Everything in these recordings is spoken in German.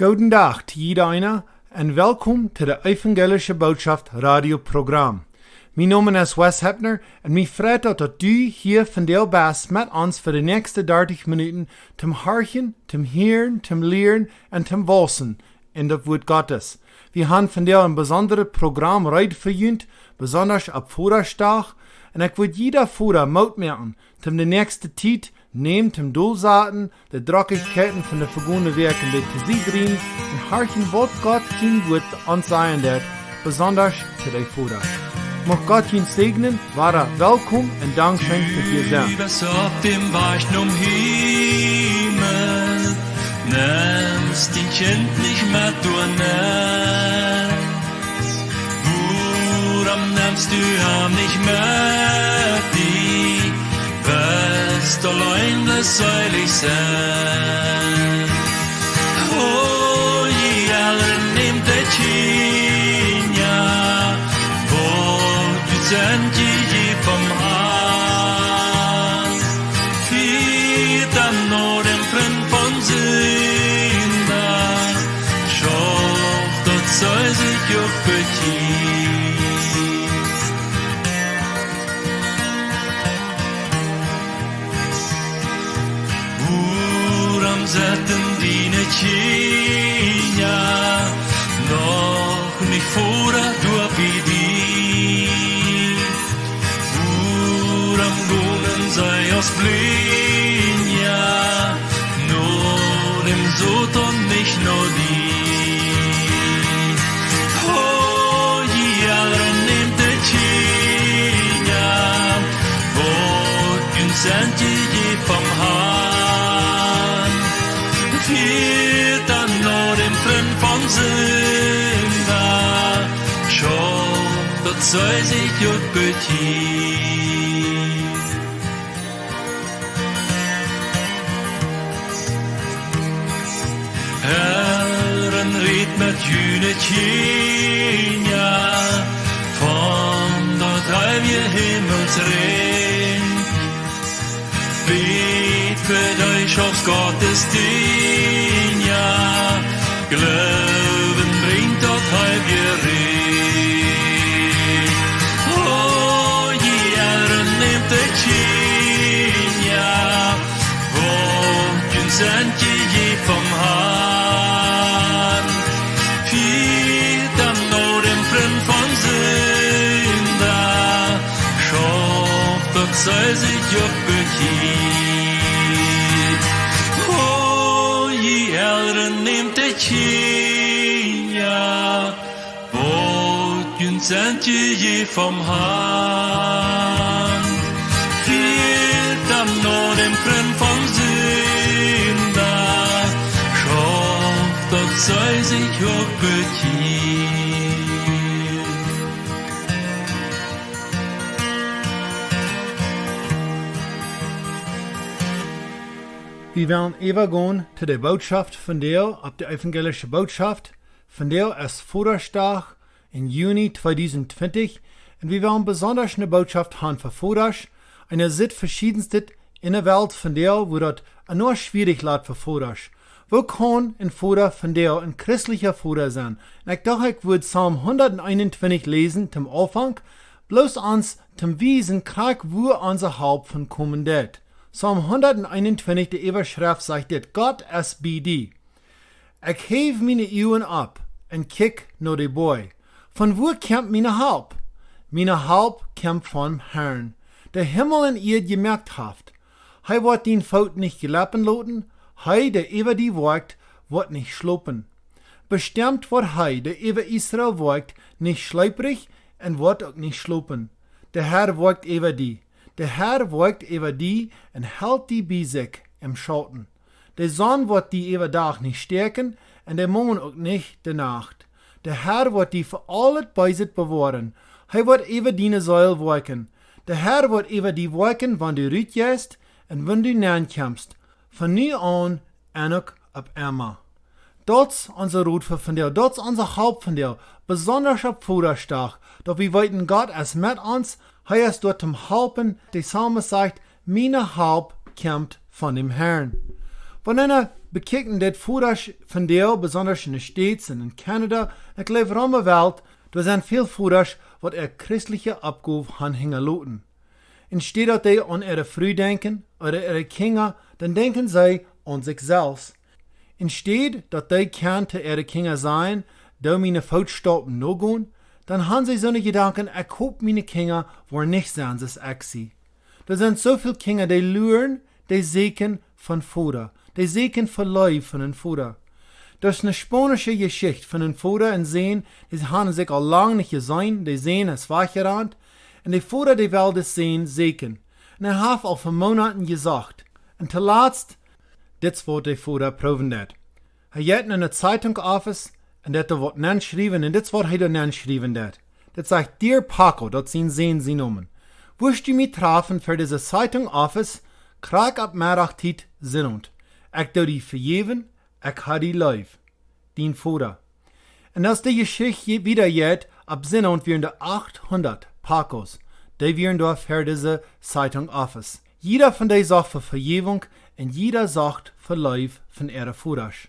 Guten Tag, jeder einer, en welkom to de Evangelische Botschaft radioprogram. Mijn naam is Wes Hepner en mij vreet dat u hier vandaag bent met ons voor de nächste 30 minuten te harken, te horen, te leren en te walsen in het woord Gottes. We hebben vandaag een bijzonder programma rijden voor jullie, besonders op Vatersdag. En ik wil jeder vader moed maken, om de nächste tijd neemt hem doelzaten, de drokkigheden van de vergangene weken te zien en harken wat God zijn woord ons zeggen deed, besonders te de vader. Mag Gott ihn segnen, war welkom en dankzij für ihr Sein. Liebes auf dem weichen Himmel, nimmst den Kind nicht mehr durch. Woran nimmst du ihm nicht mehr die, wirst allein das seilig sein. Oh, jeder nimmt der Kind, ja, sind je vom Hass, viel dann nur dem Frind von Sünder, schaut, dort soll sich auch beziehen. Woran setzen die nicht hin, ja, noch nicht vor der Tür wie die. Sei aus blind, ja, nur im Soton nicht nur die. Oh, jeder nimmt den Schien, ja, wo uns sind je vom Hahn. Viel dann nur im Frind von Sünder, schon, dort soll sich gut beziehen. Herren red mit Jünetchen, ja, von dort heim ihr Himmelsring. Bet für euch aufs Gottesdien, ja, Glauben bringt dort heim ihr Ring. Oh, jeder nimmt der Schien, ja, wo uns sind je vom Haar. Soll sich auch beziehen. Oh, jeder nimmt der Schien, ja, wo uns sind je vom Hahn. Fehlt am nur dem Frind von Sünder, schaut, dort soll sich auch beziehen. Wir werden übergehen zu der Botschaft von der, auf der evangelische Botschaft, von der ist Vatersdag in Juni 2020 und wir werden besonders eine Botschaft haben für Vaters. Und sieht verschiedenste in der Welt von der, wo das nur schwierig läuft für Vaters. Wo kann ein Vater von der ein christlicher Vater sein? Und ich dachte, ich würde Psalm 121 lesen zum Anfang, bloß uns zum Wiesen, krieg wo unser Haupt von kommen det. Psalm 121, die Überschrift sagt dit, Gott ist bei dir. Ich hef meine Augen ab und kick nach die Boy. Von wo kommt meine Halb? Meine Halb kommt vom Herrn, der Himmel und ihr gemerkt haft. Hei wird den Faut nicht gelappen lassen, hei, der über die worgt, wird nicht schluppen. Bestimmt wird hei, der über Israel worgt, nicht schleiprig und wird auch nicht schluppen. Der Herr worgt über die. Der Herr worgt über die und hält die bei sich im Schatten. Der Sonne wird die über Tag nicht stärken und der Mond auch nicht der Nacht. Der Herr wird die für alles bei sich bewahren. Er wird über die Säule worken. Der Herr wird über die worken, wenn du rüt gehst und wenn du näher kommst. Von nu an und auch ab immer. Dort unser Rot von dir, dort unser Haupt von dir, besonders ab Vatersdag, doch wir weiten Gott als mit uns. Er ist dort zum Halpen, der Psalmist sagt, meine Haupt kommt von dem Herrn. Wenn einer bekijken dit voeders van deel, besonders in de States en in Canada, en ik leef rond de wereld, er zijn veel voeders wat christliche opgave han hingen loten. En steht dat die aan ihre Früh denken, oder ihre Kinder, dann denken sie an sich selbst. En steht dat die kan te ihre Kinder sein, da meine Voetstappen no gaan, dann haben sie so eine Gedanken, ich hoop meine Kinder worden nicht sein, als ich sie. Da sind so viele Kinder, die luren, die seken von Vater, die seken von Leib von den Vater. Das ist eine spanische Geschichte von den Vater und sehen, die haben sich al lang nicht gesehen, die sehen es wachgerand, und die Vater, die will das sehen, seken. Und hat al vor Monaten gesagt, und zuletzt, dit wordt die Vater proven dat. Hij heeft in de Zeitung office, en dat wordt nanschrijven, en dit wordt hij dan nanschrijven dat. Dat zegt, Dear Paco, dat zijn ze noemen. Wust u mij treffen voor deze Zeitung office, krijg op middagtijd zinnend. Ik doe die vergeven, ik ha die lief. Dien Vater. En als die Geschichte wieder jet, op zinnend wären de 800 Pacos, die wären da für diese Zeitung office. Jeder von die sagt für Vergebung, en jeder sagt für Life von ihrer Vaders.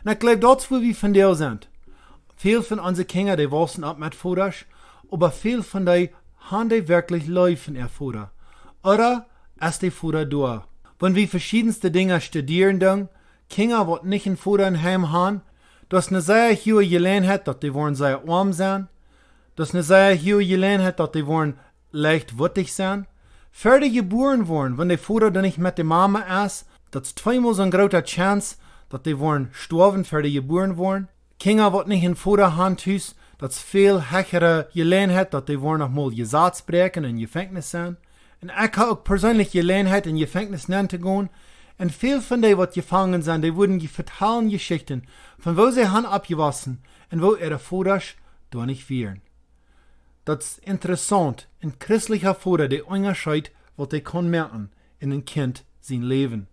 Und ich glaube, das wo wir von dir sind. Viel von unseren Kindern, die wachsen ab mit Vaders, aber viel von die haben die wirklich Life von ihr Vater. Oder ist die Vater da? Wenn wir verschiedenste Dinge studieren, dann, Kinder, die nicht einen Vater in Heim haben, dass eine sehr hohe Gelegenheit, dass die wollen sehr arm sein, dass eine sehr hohe Gelegenheit, dass die wollen leicht wittig sein, für die geboren worden, wenn die Vater dann nicht mit der Mama ist, das ist zweimal so eine große Chance, dass die wollen sterben, für die geboren worden. Kinder, die nicht einen Vater haben, das ist viel höhere Gelegenheit, dass die wollen noch mal Gesetz brechen und in Gefängnis sein. Und ich habe auch persönlich Gelegenheit, in Gefängnis zu gehen. Und viel von denen, die gefangen sind, die wurden vertellen Geschichten, von wo sie haben abgewaschen und wo ihre Vater da nicht wären. Das ist interessant, ein christlicher Vater, der unterscheidet, was er kann merken in ein Kind sein Leben.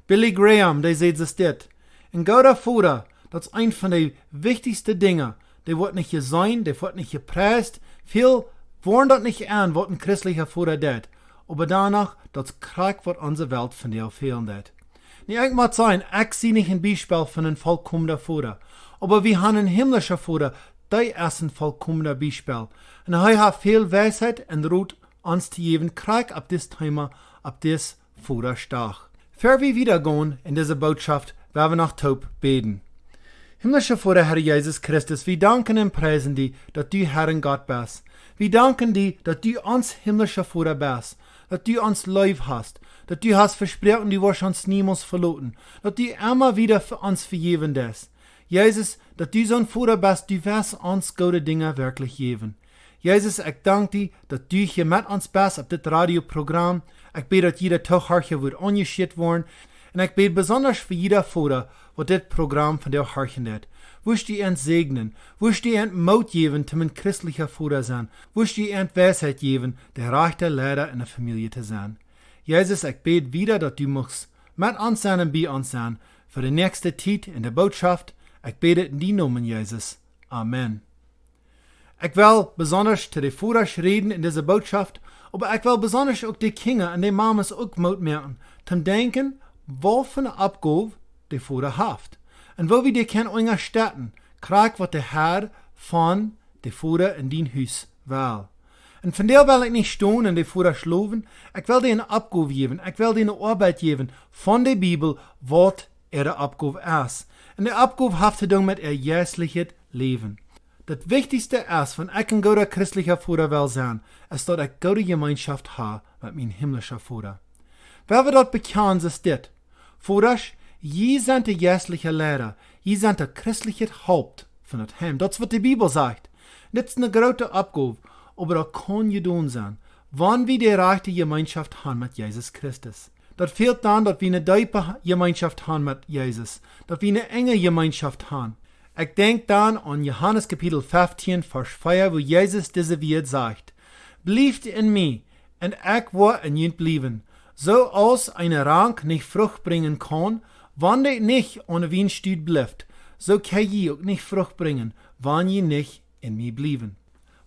Billy Graham, der sagt es dit. Ein guter Vater, das ist ein von den wichtigsten Dingen. Der wird nicht gesehen, der wird nicht gepreist. Viel wollen das nicht an, was ein christlicher Vater tut. Aber danach, das kriegt, was unsere Welt von dir fehlen tut. Ich muss sagen, ich sehe nicht ein Beispiel von einem vollkommenen Vater. Aber wir haben einen himmlischen Vater, der ist ein vollkommener Beispiel. Und er hat viel Weisheit und Ruht uns zu geben, krieg ab das Thema, ab das Vaterstag. Bevor wir wiedergehen in diese Botschaft, werden wir noch taub beten. Himmlischer Vater, Herr Jesus Christus, wir danken und preisen dich, dass du Herr Gott bist. Wir danken dir, dass du uns himmlischer Vater bist, dass du uns lieb hast, dass du hast versprochen, du wirst uns niemals verloren, dass du immer wieder für uns vergeben hast. Jesus, dass du so ein Vater bist, du wirst uns gute Dinge wirklich geben. Jesus, ich danke dir, dass du hier mit uns bist auf das Radioprogramm. Ich bete, dass jeder Tagharcher wird angeschickt worden. Und ich bete besonders für jeder Vater, wo das Programm von dir harchen hat. Wirst du ihn segnen, wirst du ihn Mut geben, zum ein christlicher Vater sein, wirst du ihn Weisheit geben, der rechte Leiter in der Familie zu sein. Jesus, ich bete wieder, dass du musst mit uns sein und bei uns sein, für die nächste Zeit in der Botschaft. Ich bete in die Namen Jesus. Amen. Ich will besonders zu den Vaters reden in dieser Botschaft, aber ich will besonders auch die Kinder und die Mamas auch Mut merken, zum Denken, wovon eine Abgabe die Vater hat. Und wo wir die können unterstützen, krieg was der Herr von der Vater in dein Haus will. Und von der will ich nicht stehen und die Vater schlafen, ich will dir eine Abgabe geben, ich will dir eine Arbeit geben von der Bibel, was ihre Abgabe ist. Und die Abgabe hat zu tun mit ihr jährliches Leben. Das Wichtigste ist, wenn ich ein guter christlicher Vater will sein, ist, dass ich gute Gemeinschaft habe mit meinem himmlischen Vater. Wer wir dort bekennen, ist das. Vaters, je sind die jährliche Lehrer, je sind das christliche Haupt von das Heim. Das ist, was die Bibel sagt. Das ist eine große Abgabe, aber das kann gedaan sein, wann wir die rechte Gemeinschaft haben mit Jesus Christus. Das fehlt dann, dass wir eine tiefe Gemeinschaft haben mit Jesus, dass wir eine enge Gemeinschaft haben. Ich denke dann an Johannes Kapitel 15, Vers 4, wo Jesus diese Wort sagt: Blieft in mir, und ich will in jent blieben. So als eine Rank nicht Frucht bringen kann, wann die nicht ohne Weinstüd bleibt, so kann je auch nicht Frucht bringen, wann je nicht in mir blieben.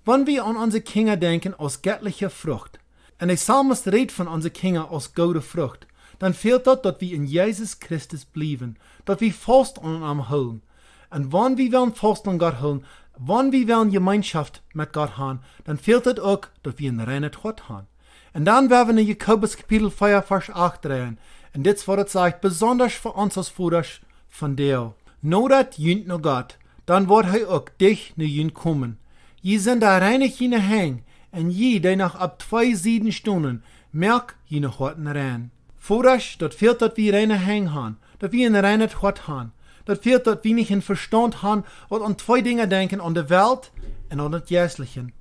Wenn wir an unsere Kinder denken aus göttlicher Frucht, und der Psalmist redet von unseren Kindern aus gute Frucht, dann fehlt dat wir in Jesus Christus blieben, dat wir fast an ihm holen. Und wann wir wollen fast an Gott holen, wann wir wollen Gemeinschaft mit Gott haben, dann fehlt es auch, dass wir eine reine Gott haben. Und dann werden wir in Jakobus Kapitel 4, Vers 8 drehen. Und das wird sagt, besonders für uns als Vaters von dir. Nur dat jünt no Gott, dann wird er auch dich ne jünt kommen. Je sind da reinig jene Häng, und je, der nach ab 2 Stunden, merk jene Horten rein. Vaters, dat fehlt, dat wir reine Häng haben, dat wir eine reine Gott haben. Dat fehlt, dat wir nicht in Verstand haben, wat an 2 Dinge denken, an der Welt und an das Jährlichen.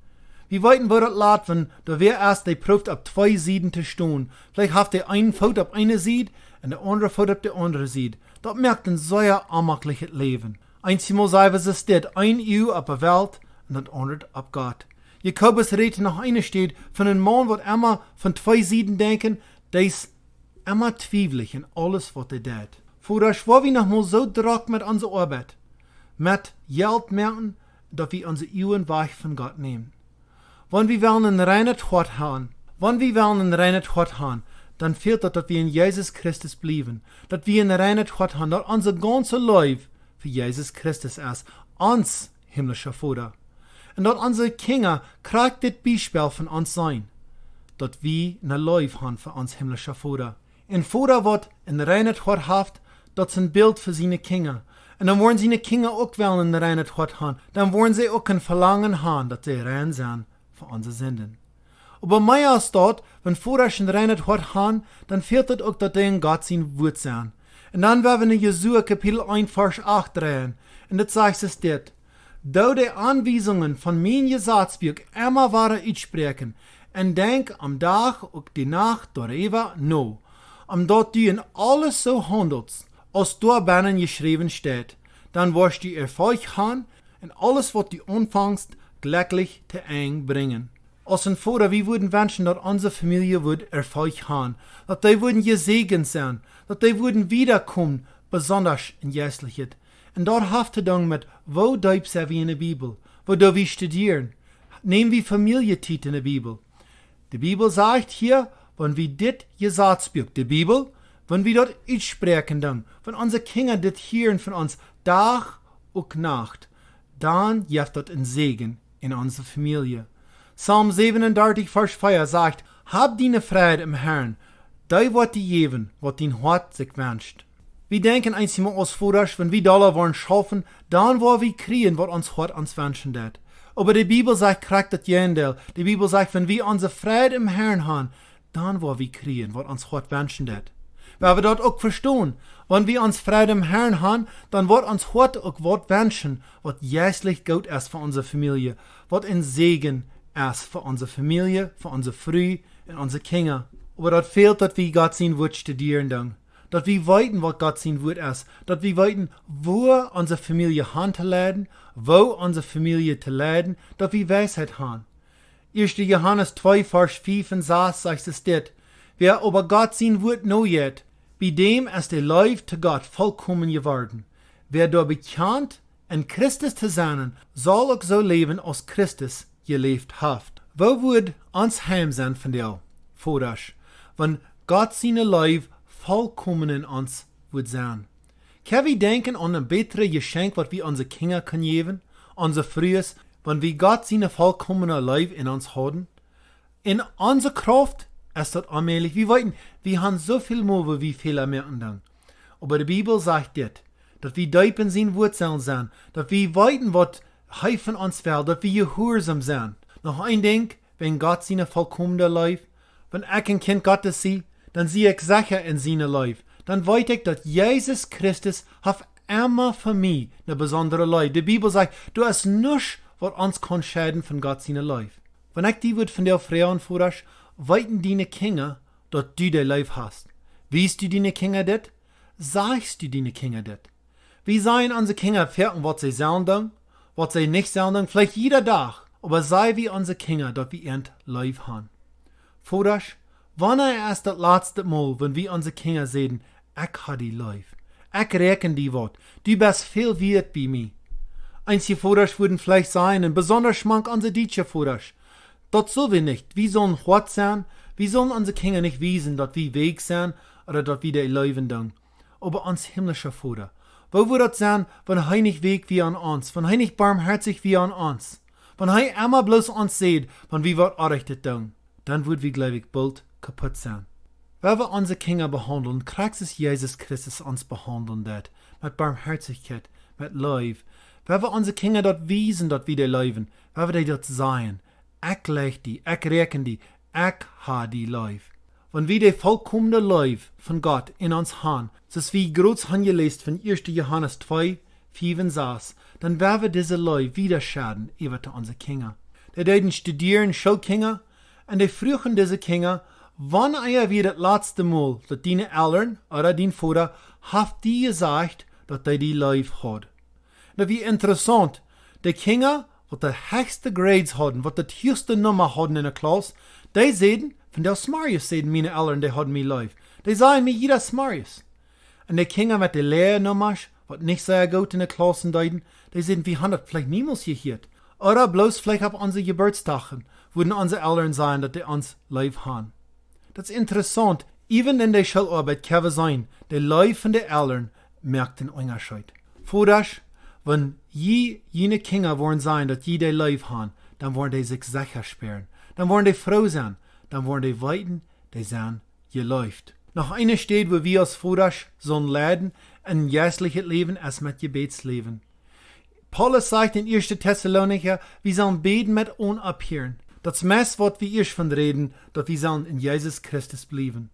Wie weiten wir das laat, wenn da wer erst der prüft ab 2 Seiten zu stehen. Vielleicht haft der einen Fout ab eine Seite und der andere Fout ab der andere Seite. Das merkt ein sehr amagliches Leben. Einmal sagen wir es steht ein Ehe ab der Welt und das andere ab Gott. Jakobus redet nach einer steht von einem Mann, der immer von 2 Seiten denken, der ist immer twiebelig in alles, was er tut. Vorher war wir noch mal so drack mit unserer Arbeit. Mit Geld merken, dass wir unsere Ehe weich von Gott nehmen. Wenn wir einen reinen Gott haben, dann fehlt das, dass wir in Jesus Christus bleiben. Dass wir einen reinen Gott haben, dass unser ganzer Leben für Jesus Christus ist. Uns, himmlischer Vater. Und dass unsere Kinder kriegt das Beispiel von uns sein. Dass wir ein Leben haben für uns, himmlischer Vater. Ein Vater, der einen reinen Gott hat, das ist ein Bild für seine Kinder. Und dann wollen seine Kinder auch einen reinen Gott haben. Dann wollen sie auch ein Verlangen haben, dass sie rein sind für unsere Sünden. Aber mehr als dort, wenn vorher schon reine Gott haben, dann fehlt es auch, dass die in Gott sein Wort sind. Und dann werden wir in Jesua Kapitel 1, Vers 8 drehen. Und das sagt es dort. Da die Anweisungen von mein Gesetzbuch immer waren uitspreken, und denk am Tag und die Nacht darüber no, omdat du in alles so handelst, als dort binnen geschrieben steht, dann wirst du Erfolg haben und alles, was du anfängst, glücklich zu eng bringen. Als ein Vater, wir würden wünschen, dass unsere Familie Erfolg haben, dass die würden gesegnet sein, dass die würden wiederkommen, besonders in Jährlichkeit. Und dort haftet dann mit, wo deibst wir in der Bibel, wo do wir studieren, nehmen wir Familienzeit in der Bibel. Die Bibel sagt hier, wenn wir dit Gesetzbuch, die Bibel, wenn wir dort uitspreken dann, wenn unsere Kinder dit hören von uns, Tag und Nacht, dann gibt das ein Segen in unserer Familie. Psalm 37, Vers 4 sagt, hab deine Freude im Herrn, da wird dir geben, was dein Hart sich wünscht. Wir denken einmal als Vaters, wenn wir Dollar wollen schaffen, dann wollen wir kriegen, was uns Hart uns wünschen wird. Aber die Bibel sagt, kriegt das jendel. Die Bibel sagt, wenn wir unsere Freude im Herrn haben, dann wollen wir kriegen, was uns Hart wünschen wird. Weil wir dort auch verstehen, wenn wir uns Freude im Herrn haben, dann wird uns Hart auch was wünschen, was jährlich gut ist für unsere Familie, was ein Segen ist für unsere Familie, für unsere Früh und unsere Kinder. Aber dort fehlt, dass wir Gott sein Wort studieren dann. Dass wir weiten, was Gott sein Wort ist. Dass wir weiten, wo unsere Familie handzuleiten, wo unsere Familie zu leiden, dass wir Weisheit haben. 1. Johannes 2, Vers 5 und 6 sagt es dit. Wer aber Gott sein Wort neuet, bei dem ist der Lauf zu Gott vollkommen geworden. Wer da bekannt, in Christus zu sein, soll auch so leben, als Christus gelebt hat. Wo wird uns heim sein von dir, Vaters, wenn Gott seine Lauf vollkommen in uns wird sein? Können wir denken an ein besseres Geschenk, was wir unsere Kinder können geben, unser Frühes, wenn wir Gott seine vollkommene Lauf in uns haben? In unserer Kraft ist das allmählich. Wir haben so viel Mühe, wie Fehler merken dann. Aber die Bibel sagt das, dass wir deep in sein Wurzeln sind, dass wir weiten, was er von uns will, dass wir gehorsam sind. Noch ein Ding, wenn Gott seine vollkommene Lauf, wenn ich ein Kind Gottes sehe, dann sehe ich sicher in seine Lauf. Dann weiß ich, dass Jesus Christus hat immer für mich eine besondere Lauf. Die Bibel sagt, du hast nichts, was uns kann schäden von Gott seine Lauf. Wenn ich die von dir fragen, Vaters, weiten deine Kinder, dass du der Lauf hast. Weißt du deine Kinder das? Sagst du deine Kinder das? Wie seien unsere Kinder fertig, was sie sagen, was sie nicht sagen, vielleicht jeder Tag. Aber sei wie unsere Kinder, dass wir ihren Lauf haben. Vaters, wann ist das letzte Mal, wenn wir unsere Kinder sehen, ich habe die Lauf. Ich rechne die Wort. Du bist viel wert bei mir. Einige Vaters würden vielleicht sein, und besonders schmank unsere deutsche Vaters. Das sollen wir nicht. Wir sollen hart sein. Wir sollen unsere Kinder nicht wiesen, dass wir weg sind, oder dort wieder leben tun. Aber uns himmlischer Vater, wo wird das sein, wenn er nicht weg wie an uns, wenn er nicht barmherzig wie an uns, wenn er einmal bloß uns sieht, wenn wir was Unrechtes tun, dann wird wir, glaube ich, bald kaputt sein. Wenn wir unsere Kinder behandeln, kriegt es Jesus Christus uns behandeln, dat, mit Barmherzigkeit, mit Liebe. Wenn wir unsere Kinder dort wiesen, dort wieder leben, wenn wir die dort sein, ich leg die, ich reken die, ich ha die Liebe. Wenn wir die vollkommene Liebe von Gott in uns haben, so wie groß angelesen von 1. Johannes 2, 5 und 6, dann werden wir diese Liebe wieder schaden über unsere Kinder. Die dürfen studieren, Schulkinder, und die frühen diese Kinder, wann er wieder das letzte Mal, dass deine Eltern oder dein Vater, haft die gesagt, dass die Liebe hat. Und wie interessant, die Kinder, die die höchste Grades hatten, die die höchste Nummer hatten in der Klasse, die sehen, von der Smarius sehen meine Eltern, die hatten mich live. Die sagen mir jeder Smarius. Und die Kinder mit den Lehrnummern, die nicht sehr gut in der Klasse deuten, die sehen, wir haben das vielleicht niemals gehört. Oder bloß vielleicht auf unsere Geburtstagen, würden unsere Eltern sagen, dass die uns live haben. Das ist interessant, even in der Schularbeit kann es sein, die Liebe von den Eltern merkt den Unterschied. Vordasch, wenn jene Kinder wollen sein, dass die Liebe haben, dann wollen die sich sicher spüren. Dann wollen die froh sein. Dann wollen die weiten, die sein geläuft. Noch eine steht, wo wir als Vordasch sollen leiden, ein jährliches Leben als mit Gebetsleben. Paulus sagt in 1. Thessalonicher, wir sollen beten mit unabhören. Das meiste, was wir erst von reden, dass wir sollen in Jesus Christus bleiben.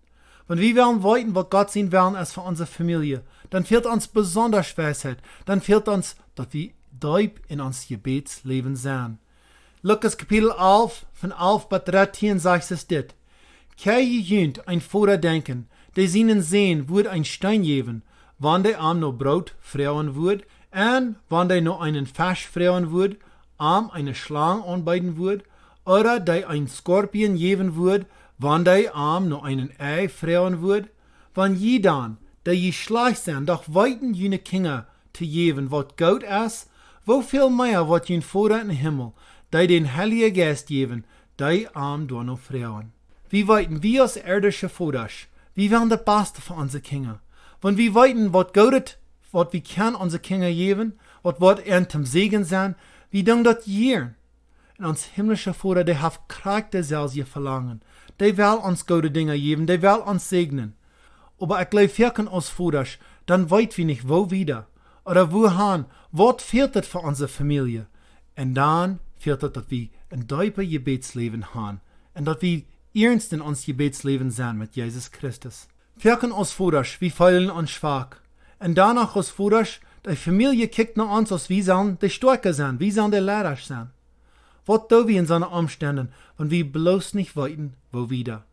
Wenn wir wollen weiten, was Gott sehen wollen als für unsere Familie, dann fehlt uns besonders Weisheit. Dann fehlt uns, dass wir deib in uns Gebetsleben sein. Lukas Kapitel 11, von 11 bis 13 sagt es dit. Kann jemand ein Vater denken, der ihnen sehen, wird ein Stein geben, wann der arm noch Brot freuen wird, und wann der noch einen Fisch freuen wird, arm eine Schlange anbeiden wird, oder der ein Skorpion geben wird, wann der arm noch einen Ei freuen wird, wann je dann, der je schlecht sind, doch weiten jene Kinder zu geben, wat gut ist, wo viel mehr wat jen Vater in Himmel, der den Heiligen Geist geben, der arm da noch freuen. Wie weiten wir als irdische Vaters, wir wollen das Beste für unsere Kinder. Wenn wir weiten, wat gut wat wir können unsere Kinder geben, wat wird zum Segen sein, wir tun das hier. Und uns himmlische Vater, der hat Kraft, der soll sie verlangen. Der will uns gute Dinge geben, der will uns segnen. Aber ich glaube, wir können als Vaters, dann weit wir nicht, wo wieder. Oder wohin, was fehlt das für unsere Familie? Und dann fehlt das, dass wir ein tiefer Gebetsleben haben. Und dass wir ernst in uns Gebetsleben sein mit Jesus Christus. Wir können als Vaters, wir feilen uns schwach. Und danach als Vaters, die Familie kickt nach uns, als wir sollen die Stärke sein, wir sollen die Lehrer sein. Was tun wir in so Umständen, wenn wir bloß nicht weiten, wo wieder?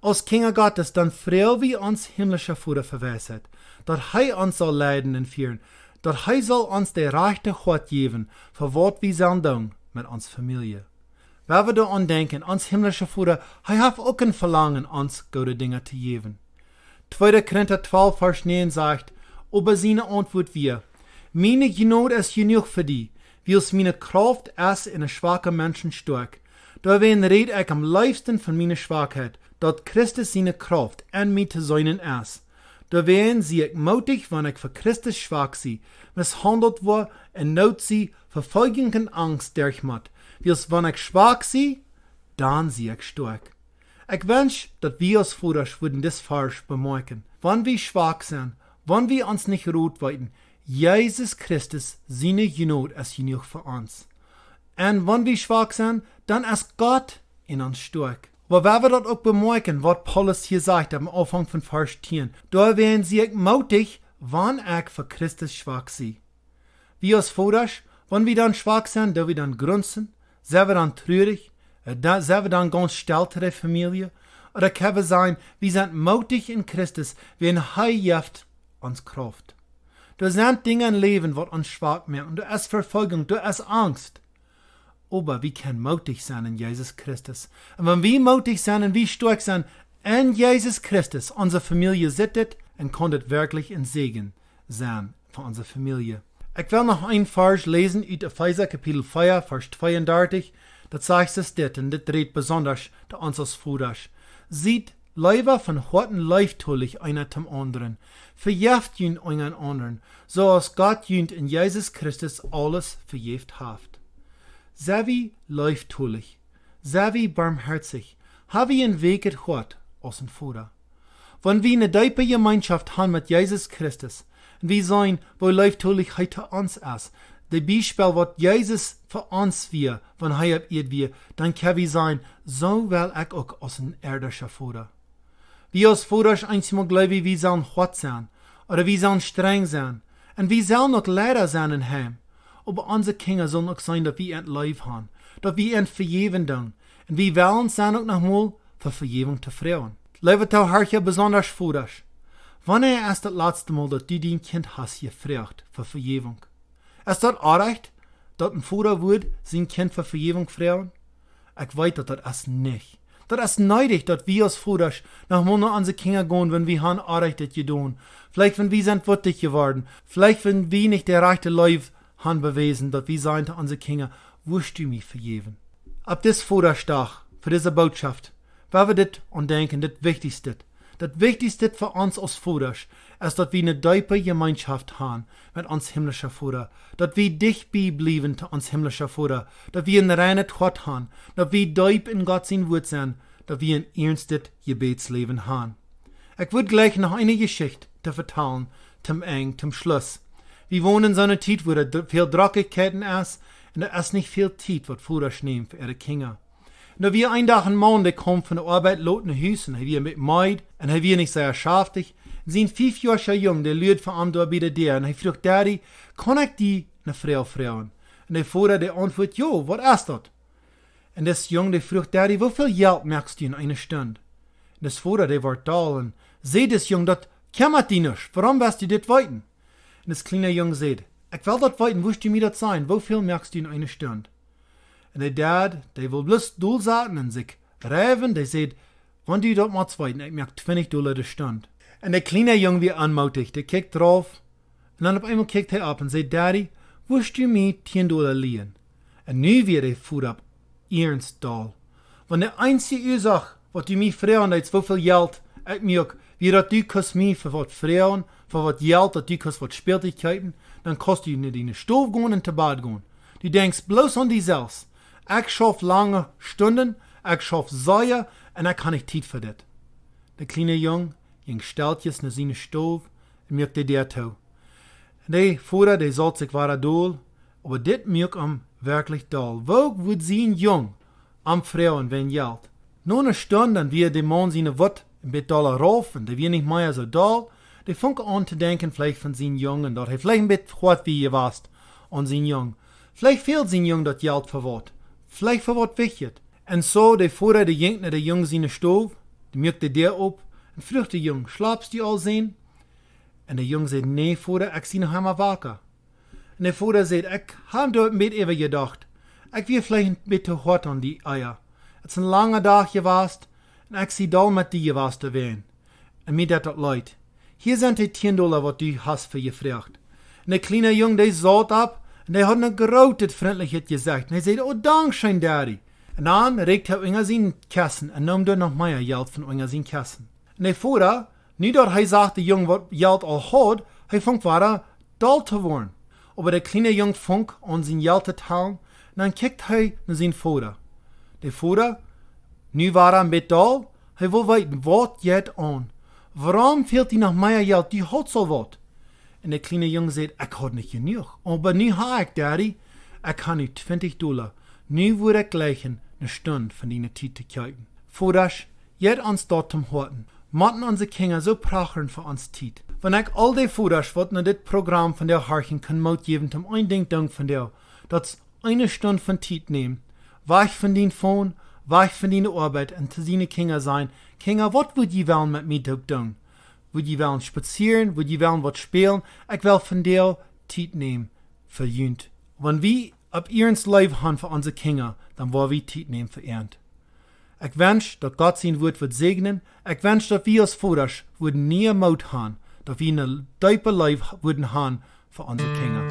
Als Kinder Gottes, dann freuen wir uns himmlischer Vater verwässert, dass er uns soll leiden und führen, dass er soll uns die rechte Gott geben, für was wir sollen tun mit uns Familie. Wenn wir daran denken, uns himmlischer Vater, er hat auch ein Verlangen, uns gute Dinge zu geben. 2. Korinther 12, Vers 9 sagt, aber seine Antwort wir, meine Genot ist genug für die, wie es meine Kraft ist in einem schwachen Menschen stark. Darin red ich am liebsten von meiner Schwachheit, dass Christus seine Kraft in mir zu sein ist. Darin sehe ich mutig, wenn ich für Christus schwach sie, misshandelt war, in Not sie, Verfolgung und Angst durchmatt. Wie es wenn ich schwach sie, dann sehe ich stark. Ich wünsche, dass wir als Vaters würden das falsch bemerken. Wenn wir schwach sind, wenn wir uns nicht rot weiten, Jesus Christus, seine Genot ist genug für uns. Und wenn wir schwach sind, dann ist Gott in uns stark. Aber wenn wir das auch bemerken, was Paulus hier sagt am Anfang von Vers 10, da werden sie mutig, wenn ich für Christus schwach sie. Wir als Vaters, wenn wir dann schwach sind, da wir dann grunzen, sind wir dann traurig, sind wir dann ganz still zu der Familie, oder können wir sein, wir sind mutig in Christus, wenn er gibt uns Kraft. Da sind Dinge im Leben, was uns schwach machen. Da ist Verfolgung, da ist Angst. Aber wir können mutig sein in Jesus Christus. Und wenn wir mutig sind und wir stark sind in Jesus Christus, unsere Familie sittet und kann das wirklich ein Segen sein für unsere Familie. Ich will noch ein Vers lesen aus Epheser Kapitel 4, Vers 32. Das sagt es dit, und das dreht besonders zu uns als Vaters. Seid Leiber von Horten leiftulich einer zum anderen. Verjeft jünt einen anderen, so als Gott jünt in Jesus Christus alles verjeft haft. Sei wie leiftulich, sei wie barmherzig, habe ein Weg Hort aus dem Fuder. Wenn wir eine tiefe Gemeinschaft haben mit Jesus Christus, und wir sein, wo leiftulich heute uns ist, der Beispiel, was Jesus für uns wir, wenn er ab wir, dann kann wir sein, so will ich auch aus dem irdischen Fuder. Wir als Fuders einmal glauben, wir sollen hart sein, oder wir sollen streng sein, und wir sollen auch leider sein in Heim. Aber unsere Kinder sollen auch sein, dass wir ein Leib haben, dass wir ein Vergeben tun, und wir wollen sein auch nochmal für Vergebung zu fragen. Lebt auch Herrchen besonders Fuders. Wann ist das letzte Mal, dass du dein Kind hast gefragt für Vergebung? Ist das recht, dass ein Vater wird sein Kind für Vergebung fragen? Ich weiß, dass das nicht. Das ist neidig, dass wir als Vater nochmal an unsere Kinder gehen, wenn wir haben Recht getan. Vielleicht, wenn wir sind würdig geworden. Vielleicht, wenn wir nicht der rechte Leib haben bewiesen, dass wir sagen zu unseren Kindern, wirst du mich vergeben. Ab des Vaterstag, für diese Botschaft, weil wir das und denken, das Wichtigste. Das Wichtigste für uns als Vater ist, dass wir eine tiefe Gemeinschaft haben mit uns himmlischer Vater. Dass wir dicht bleiben zu uns himmlischer Vater. Dass wir ein reines Hort haben. Dass wir tief in Gott sein Wort sind. Dass wir ein ernstes Gebetsleben haben. Ich würde gleich noch eine Geschichte zu vertellen, zum Schluss. Wir wohnen in so einer Zeit, wo viel Dreckigkeiten ist, und da ist nicht viel Zeit, was Vater nehmen für ihre Kinder. Und wir ein Tag ein Mann, der kommt von der Arbeit, lot nach Hause, und er wird mit Meid, und er wird nicht sehr schaftig. Und sein 5 Jahre jung, der lüht von ihm da bei der, und er fragt, Daddy, kann ich die eine Frau fragen? Und der Vater, der antwortet, jo, was ist das? Und das Jung, der fragt, Daddy, wie viel Geld merkst du in einer Stunde? Und das Vater, der war da und seht das Jung, das kämmert die nicht, warum wirst du das weiten? Und das kleine Jung sagt, ich will das weiten, wirst du mir das sein, wie viel merkst du in einer Stunde? Und der Dad, der will bloß durchsagen und sich reiben, der sagt, wenn du das mal zweiten, ich merk $20 die Stunde. Und der kleine Junge wird anmutig, der kickt drauf, und dann auf einmal kickt er ab und sagt, Daddy, wirst du mir $10 leihen? Und nu wird er fuhr ab, ernst doll. Wenn der einzige Ursache, was du mir fragen, ist, wie viel Geld ich mir, wie das du kannst mir für was fragen, für was Geld, dass du kannst was Spieltätigkeiten, dann kostet du nicht in den Stove gehen und zu Bad gehen. Du denkst bloß an dich selbst. Ich schaff lange Stunden, ich schaff Säue, und ich kann nicht Zeit für das. Der kleine Junge ging steltjes nach seiner Stove und merkte der zu. Der Vater, der sagt sich, war doll, aber das merkt ihm wirklich doll. Wo wird sein Jung am Frauen wenn Geld? Nur eine Stunde, dann wird der Mann seine Wut ein bisschen doller rauf, und der wird nicht mehr so doll. Der fängt an zu denken, vielleicht von seinem Jungen, dass er vielleicht ein bisschen hart wie ihr warst an seinen Jungen. Vielleicht fehlt sein Jung das Geld für was. Vielleicht für was wichtig. Und so, der Vater, der jinkt nach der Jung seine Stove, der merkte der ab, und fragt der Jung, schlafst du all sehen? Und der Jung sagt, nee, Vater, ich sehe noch einmal wacker. Und der Vater sagt, ich habe dort mit eben gedacht, ich will vielleicht ein bisschen hart an die Eier. Es ist ein langer Tag gewesen, und ich sehe da mit dir gewesen zu werden. Und mir das leid. Hier sind die $10, was du hast für gefragt. Und der kleine Junge, der saut ab, und er hat eine gerotet Freundlichkeit gesagt. Und er sagt, oh, Dankeschön, Daddy. Und dann regt er in seinen Kassen und nahm dann noch mehr Geld von in seinen Kassen. Und der Vater, nicht dass er sagt, der Junge, was Geld all hat, er fängt weiter doll zu werden. Aber der kleine Junge fängt an sein Geld zu teilen, und dann kickt er nach seinem Vater. Der Vater, nu war er ein bisschen doll, er will wissen, was geht an? Warum fehlt ihm noch mehr Geld? Die hat so was. Und der kleine Junge sagt, ich habe nicht genug. Aber nu habe ich, Daddy. Ich kann nicht $20. Nu würde ich gleich eine Stunde von deiner Zeit zu kijken. Vordat, jetzt uns dort zum Horten. Matten unsere Kinder so prachen für uns Zeit. Wenn ich all die Vordat, was in das Programm von der Harchen kann Mut geben, zum ein Ding dank von der, dass eine Stunde von Zeit nehmen, war ich von den Phone, war ich von deiner Arbeit und zu seine Kinder sein. Kinder, was würd ihr wollen mit mir tun? Würd ihr wollen spazieren? Würd ihr wollen was spielen? Ich will von der Zeit nehmen für Jünd. Wenn wir ab ihrens Leib haben für unsere Kinder, dann wollen wir Zeit nehmen für Ernt. Ich wünsche, dass Gott sein Wort wird segnen. Ich wünsche, dass wir als Vater würden nie Mut haben, dass wir eine tiefe Leib würden haben für unsere Kinder.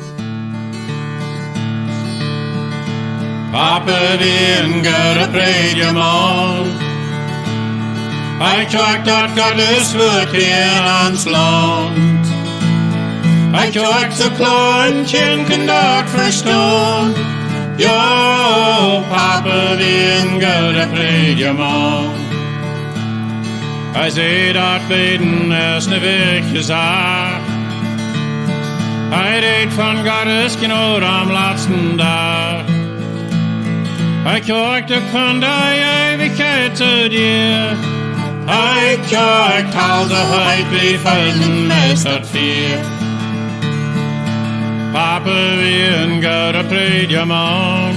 Papa didn't go to pray your mom. Ich tag dat Gottes Wort hier ans Land. Ich tag so klein, Kindchen dat verstehen. Jo, Papa, wie ein guter Predigermann. Ich seh dat Beten ist ne wichtige Sache. Ich red von Gottes Gnade am letzten Tag. Ich tag von der Ewigkeit zu dir. Ich tag Tausendheit wie Felsen mestert vier. Papa, wie ein guter Predigermann.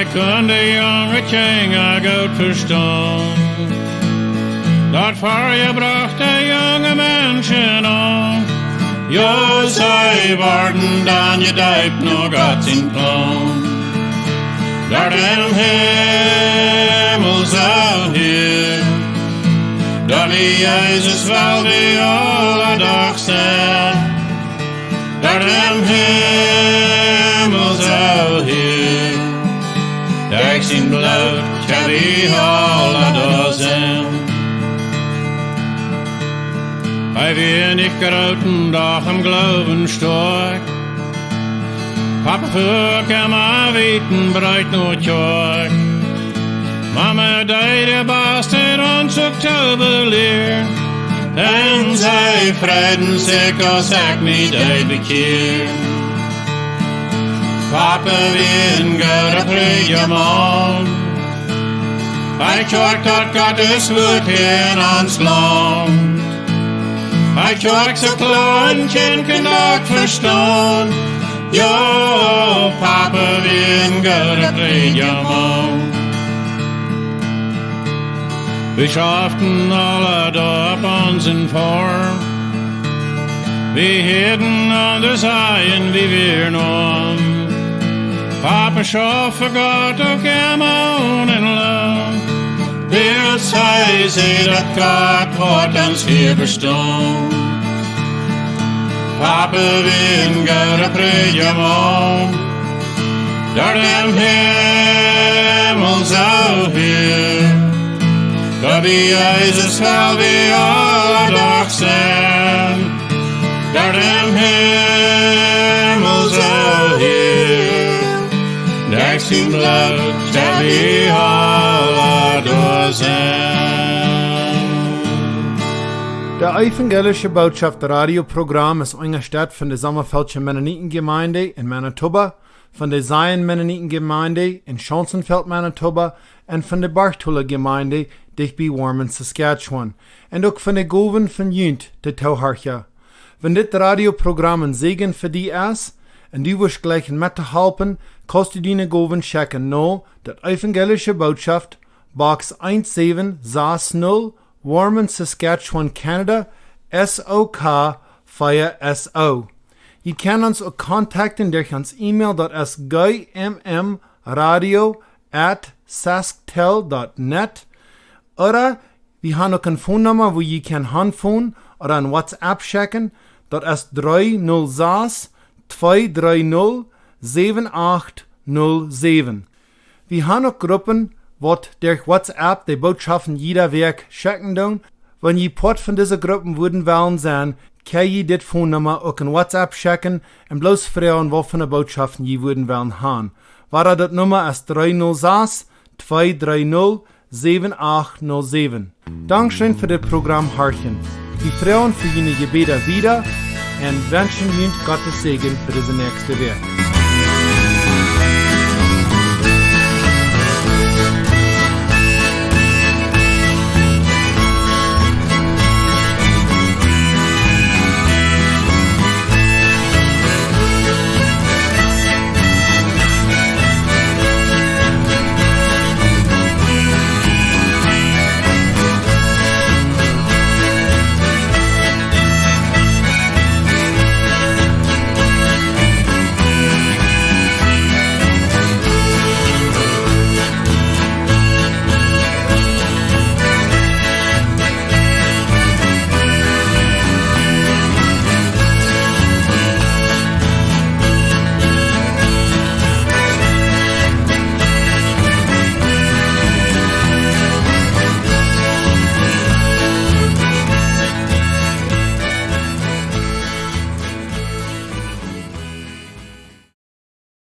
Ich kann die junge Kinder gut verstehen. Dort vorher bracht der junge Menschen an. Ja, sie warten dann gedeiht nur Gott in Plan. Dort im Himmel so hier. Dort wie Jesus will die alle Tag sein. Dort im Himmel so hier. Daar zijn bloot, kan wie alle da zijn. Hij wie niet groten, doch im Glauben stark. Papa voor kan maar weten, breit nooit jork. Mama deed de bastard ons oktober leer. En zij vreden zich als ik niet deed bekeer. Papa, wie ein guter Predigermann. Ich tag dat Gottes Wort hier ans Land. Ich tag so klein, Kindchen dat verstehen. Jo, Papa, wie ein guter Predigermann. Wir schafften alle da auf unseren Form. Wir hätten anders ein, wie wir nun. Papa schaffe Gott auch immer ohne Lohn. Wir sei sie, dass Gott hat uns hier bestehen. Papa, wie ein guter Predigermann. Dort im Himmel so hier. Da wie Jesus will wie alle Tag sein. Dort im Himmel so hier. Daar zien bloot, dat wie alle da zijn. Der evangelische Botschaft Radioprogramm ist eingestellt von der Sommerfeldschen Mennonitengemeinde in Manitoba, von der Zion Mennonitengemeinde in Schonsenfeld, Manitoba und von der Barthuler Gemeinde dicht bei Warman, Saskatchewan und auch von der Goven von Jünt, der Tauharcha. Wenn dit Radioprogramm ein Segen für die ist, und du wirst gleich mithelfen, kannst du deine Goven checken no, dat evangelische Botschaft, Box 1760, Warman, Saskatchewan, Canada, SOK 4SO. Je kan ons ook contacten durch ons e-mail, dat is guimmradio@sasktel.net. Oder wir haben auch een phonenummer, wo je kan handphone oder een WhatsApp checken, dat is 306 230 7807. Wir haben auch Gruppen, wat durch WhatsApp die Botschaften jeder Werk schicken doen. Wenn je Part von dieser Gruppen würden wollen sein, kann je dit Phonenummer auch in WhatsApp schicken und bloß fragen, was für eine Botschaften je würden wollen haben. War das Nummer ist 306 230 7807. Dankeschön für das Programm Hartchen. Wir freuen für jene Gebete wieder und wünschen Ihnen Gottes Segen für diese nächste Werk.